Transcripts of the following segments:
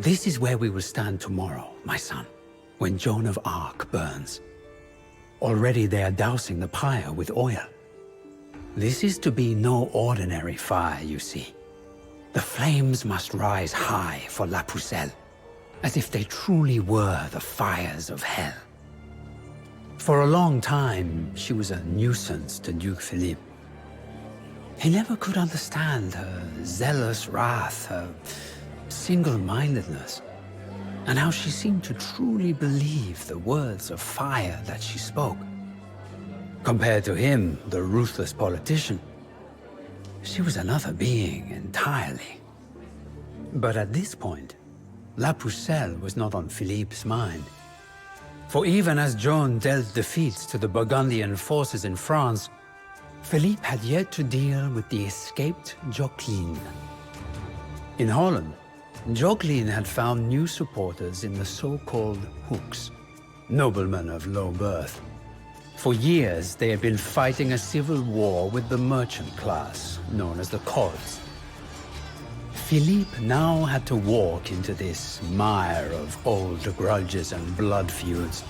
This is where we will stand tomorrow, my son, when Joan of Arc burns. Already they are dousing the pyre with oil. This is to be no ordinary fire, you see. The flames must rise high for La Pucelle, as if they truly were the fires of hell. For a long time, she was a nuisance to Duke Philippe. He never could understand her zealous wrath, her single-mindedness, and how she seemed to truly believe the words of fire that she spoke. Compared to him, the ruthless politician, she was another being entirely. But at this point, La Pucelle was not on Philippe's mind. For even as Joan dealt defeats to the Burgundian forces in France, Philippe had yet to deal with the escaped Jacqueline. In Holland, Jacqueline had found new supporters in the so-called Hooks, noblemen of low birth. For years, they had been fighting a civil war with the merchant class, known as the Cods. Philippe now had to walk into this mire of old grudges and blood feuds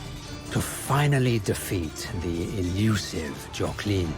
to finally defeat the elusive Jacqueline.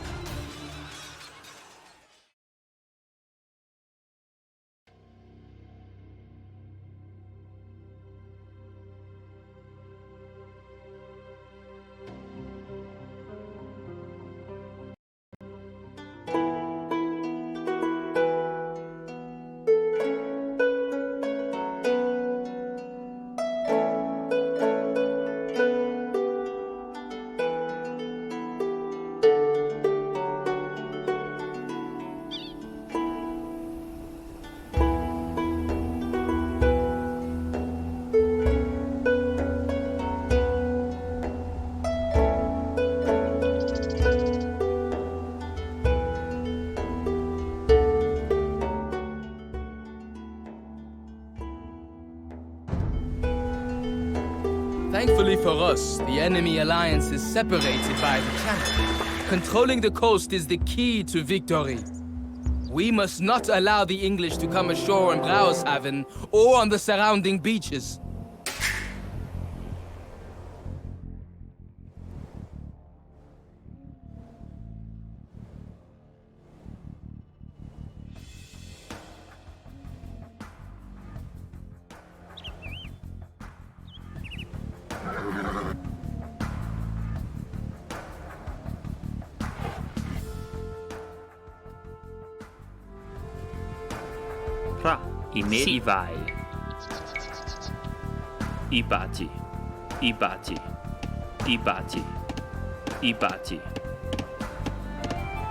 Thankfully for us, the enemy alliance is separated by the channel. Controlling the coast is the key to victory. We must not allow the English to come ashore in Brouwershaven or on the surrounding beaches. Fra i me i vai. I bati. I bati. I bati. I bati.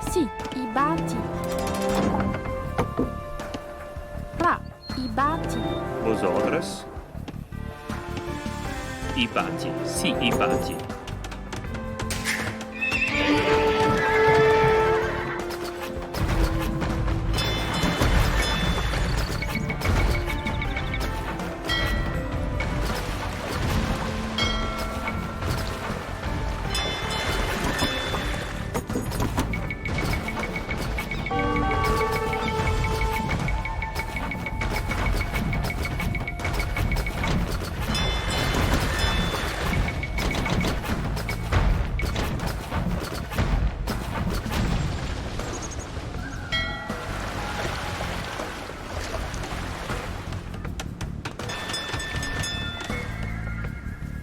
Sì, i bati. Fra, i bati. Vosotros. I bati. Sì, i bati.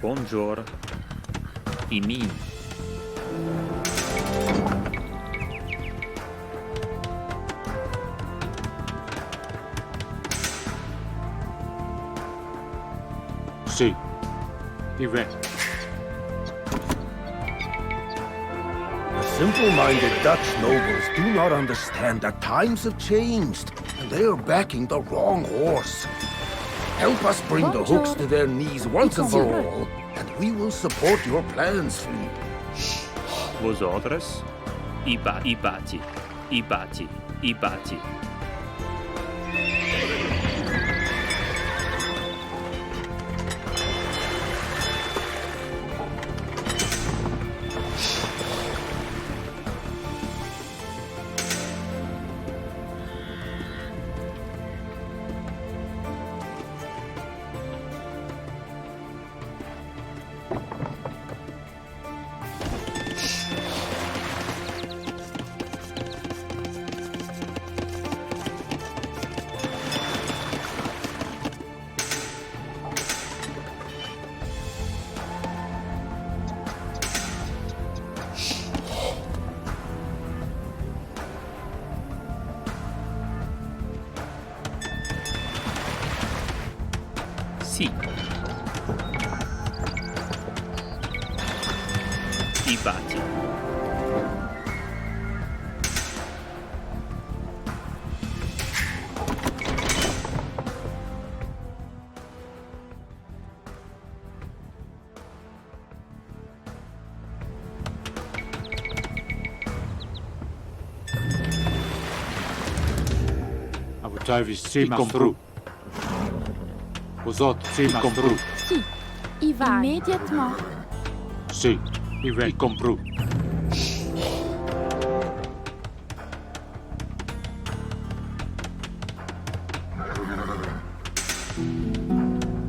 Bonjour. I mi. Sì, Ivan. The simple-minded Dutch nobles do not understand that times have changed, and they are backing the wrong horse. Help us bring the Hooks to their knees once and for all, and we will support your plans, Philippe. Vosotros. I bati. I bati. I bati. Si. I baci. Avučajevi Simastru. Vosot Simastru. Si, y vai. Immédiatement. Si, i vai. I compru.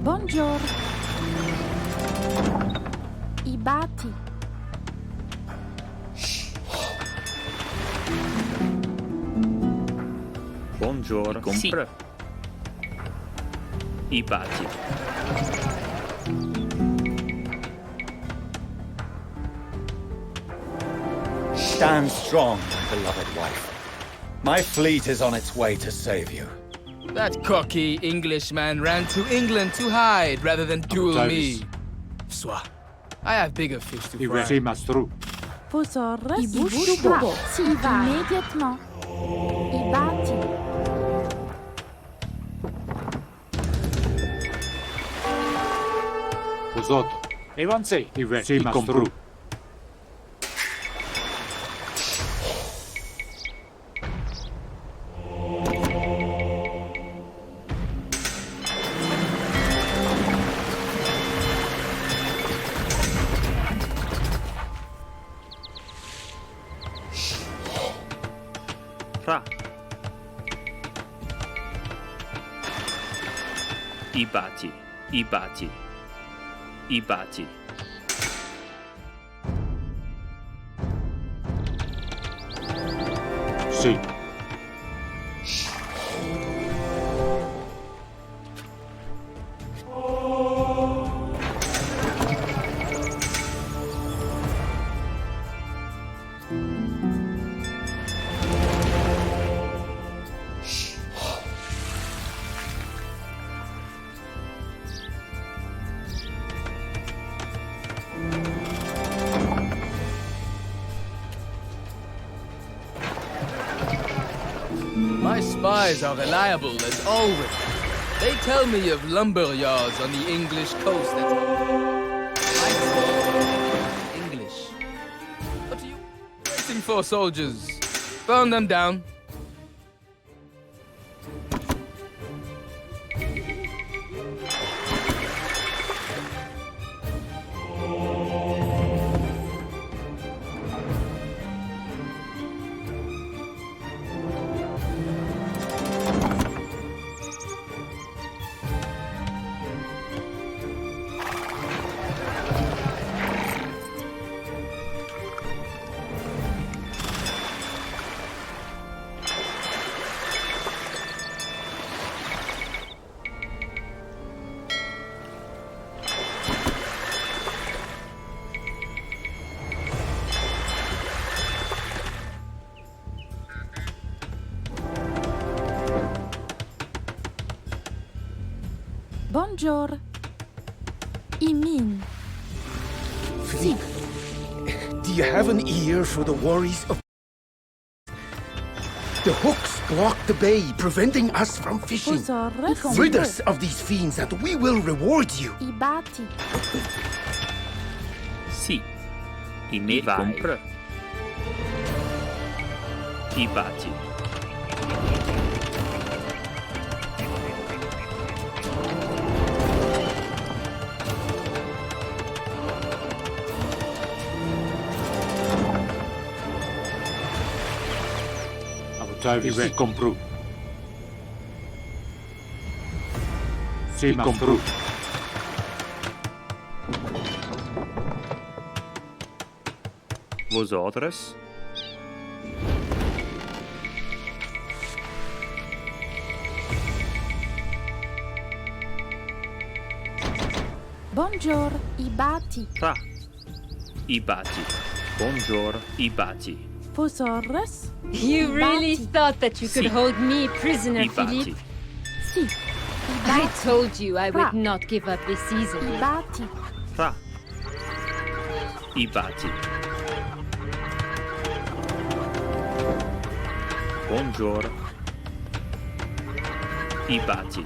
Buongiorno. I bati. Buongiorno. Compra. I baci. Stand strong, my beloved wife. My fleet is on its way to save you. That cocky Englishman ran to England to hide rather than duel me. Soit. I have bigger fish to I vai. fry. Simastru. Vous aurez si y vai. Immédiatement. I bati. Vosot. Evanse. I vai. Simastru. Ra. I baci. I baci. I baci. Si. My spies are reliable as always. They tell me of lumber yards on the English coast that... I speak English. What are you waiting for, soldiers? Burn them down. Buongiorno. I mean. Si. Do you have an ear for the worries of... The hooks block the bay, preventing us from fishing. Vous aurez Rid us of these fiends and we will reward you. I bati. Si. I vai. Compra. I baci. Avučajevi Si compru. Simastru. Vosotras. Buongiorno. I bati. Ra. I baci. Buongiorno. I baci. Vous aurez You really thought that you could Si. hold me prisoner, I baci. Philippe? si. I bat, I told you I would not give up this season. I batti, Fra. I batti. Buongiorno. I batti.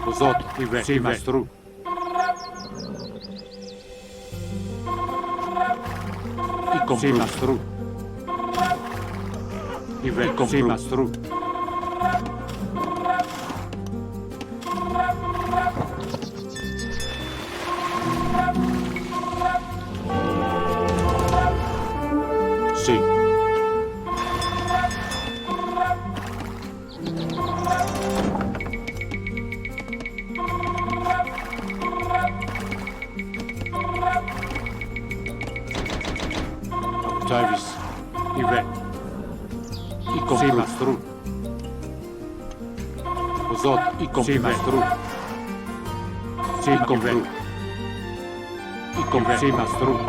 Vosoto, i mastru. I compru. Mastru. I compru. Mastru. Sì. Davis, Ive, i compru. Mastru. Vosot, i compru. Mastru. I compru. I compru. Mastru.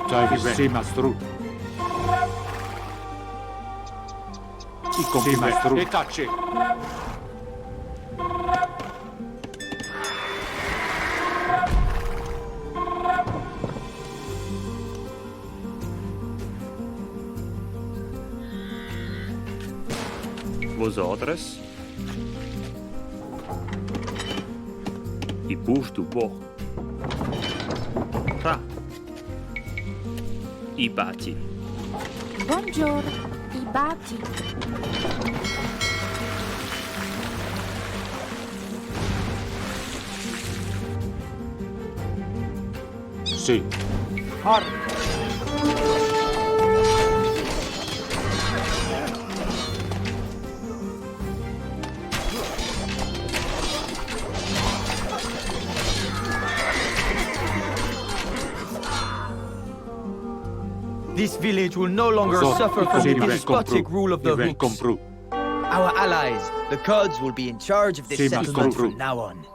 Davis, mastru. I compru. Mastru. E cacci. Vosotros. I pustu bo. Fra. I batti. buongiorno, I batti, Sì. This village will no longer suffer from the despotic rule of the Hooks. Our allies, the Kurds, will be in charge of this settlement from now on.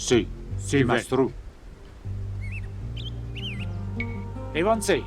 Sì, sì, maestro. Avancez.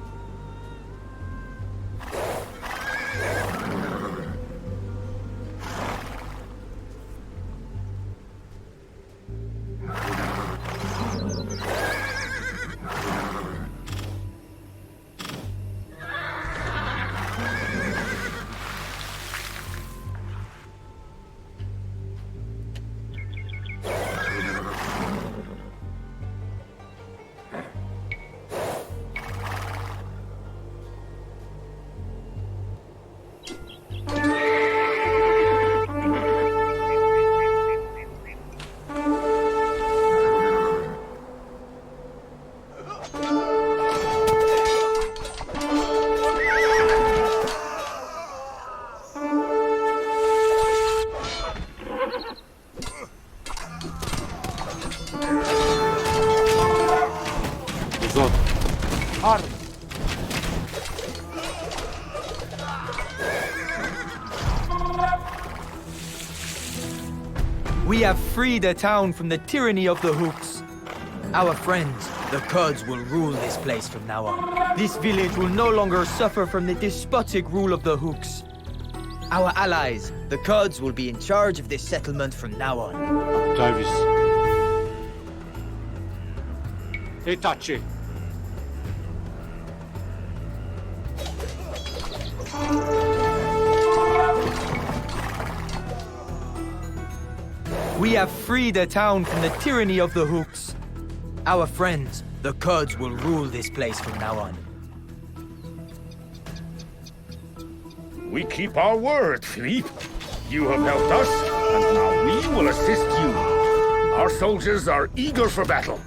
We have freed the town from the tyranny of the hooks. Our friends, the Kurds, will rule this place from now on. This village will no longer suffer from the despotic rule of the hooks. Our allies, the Kurds, will be in charge of this settlement from now on. Davis. Itachi. We have freed the town from the tyranny of the hooks. Our friends, the Kurds, will rule this place from now on. We keep our word, Philippe. You have helped us, and now we will assist you. Our soldiers are eager for battle.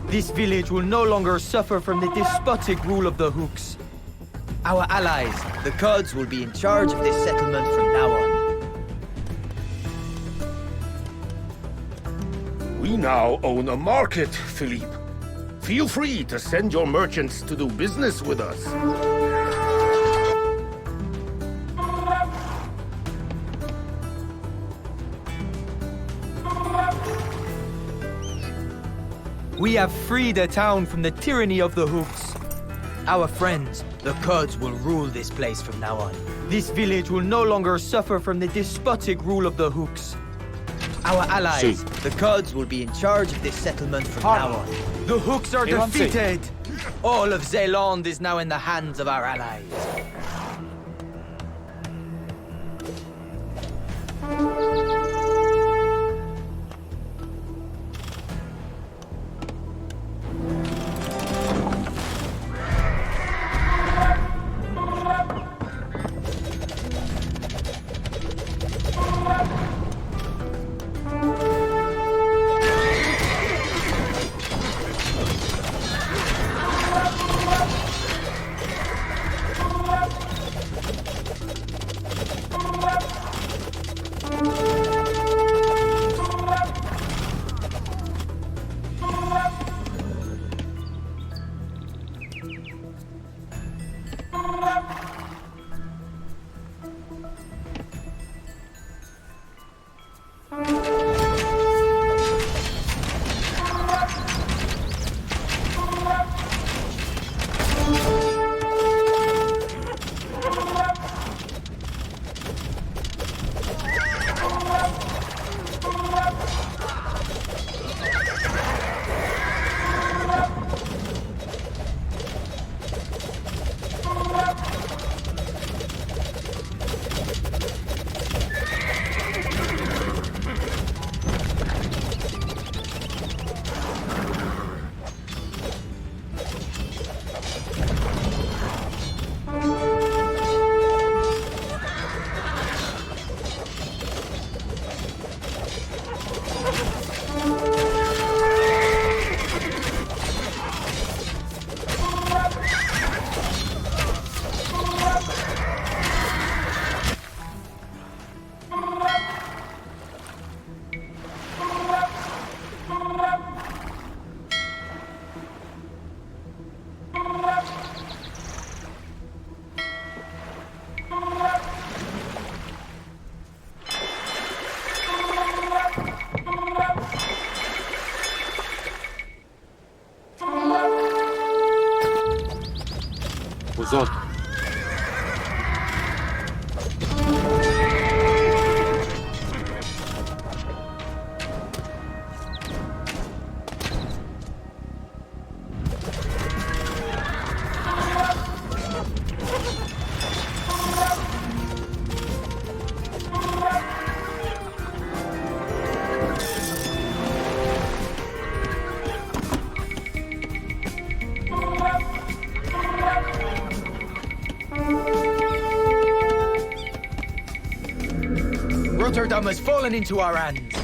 This village will no longer suffer from the despotic rule of the hooks. Our allies, the Kurds, will be in charge of this settlement from now on. We now own a market, Philippe. Feel free to send your merchants to do business with us. We have freed the town from the tyranny of the hooks. Our friends, the Kurds, will rule this place from now on. This village will no longer suffer from the despotic rule of the hooks. Our allies, the Kurds, will be in charge of this settlement from now on. The hooks are defeated! All of Zeeland is now in the hands of our allies. 우선 Rotterdam has fallen into our hands.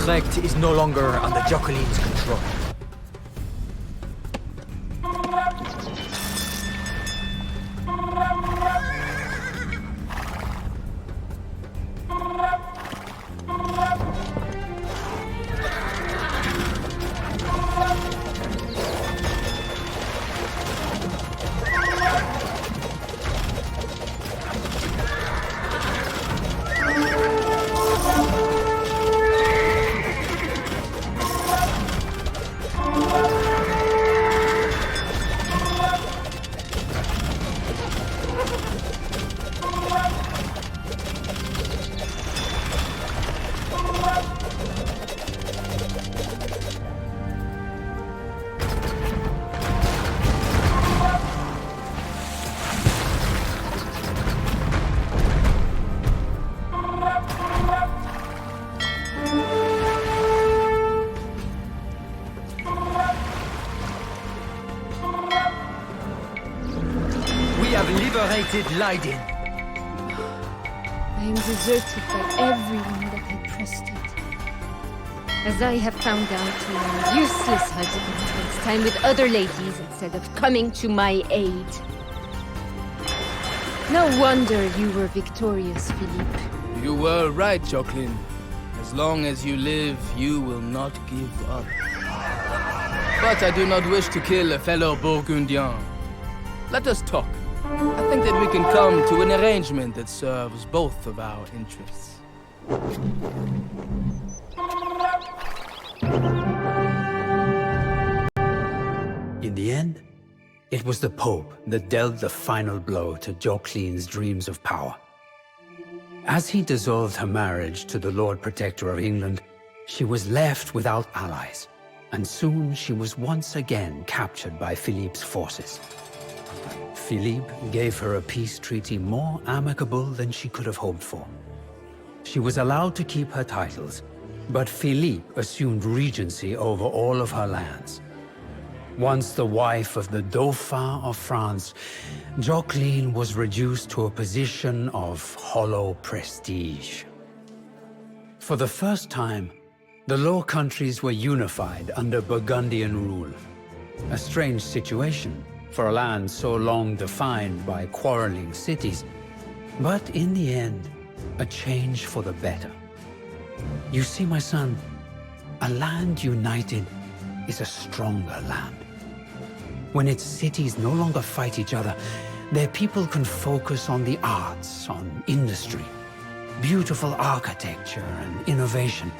Utrecht is no longer under Jacqueline's control. Liberated Leiden. I am deserted by everyone that I trusted. As I have found out, you are useless husband spends time with other ladies instead of coming to my aid. No wonder you were victorious, Philippe. You were right, Jacqueline. As long as you live, you will not give up. But I do not wish to kill a fellow Burgundian. Let us talk. I think that we can come to an arrangement that serves both of our interests. In the end, it was the Pope that dealt the final blow to Jacqueline's dreams of power. As he dissolved her marriage to the Lord Protector of England, she was left without allies, and soon she was once again captured by Philippe's forces. Philippe gave her a peace treaty more amicable than she could have hoped for. She was allowed to keep her titles, but Philippe assumed regency over all of her lands. Once the wife of the Dauphin of France, Jacqueline was reduced to a position of hollow prestige. For the first time, the Low Countries were unified under Burgundian rule. A strange situation for a land so long defined by quarreling cities, but in the end, a change for the better. You see, my son, a land united is a stronger land. When its cities no longer fight each other, their people can focus on the arts, on industry, beautiful architecture and innovation.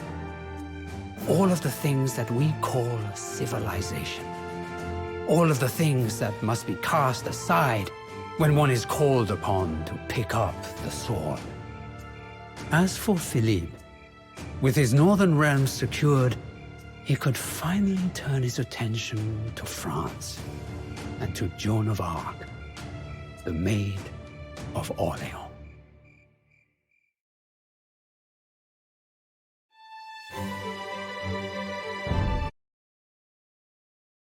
All of the things that we call civilization. All of the things that must be cast aside when one is called upon to pick up the sword. As for Philippe, with his northern realms secured, he could finally turn his attention to France and to Joan of Arc, the Maid of Orleans.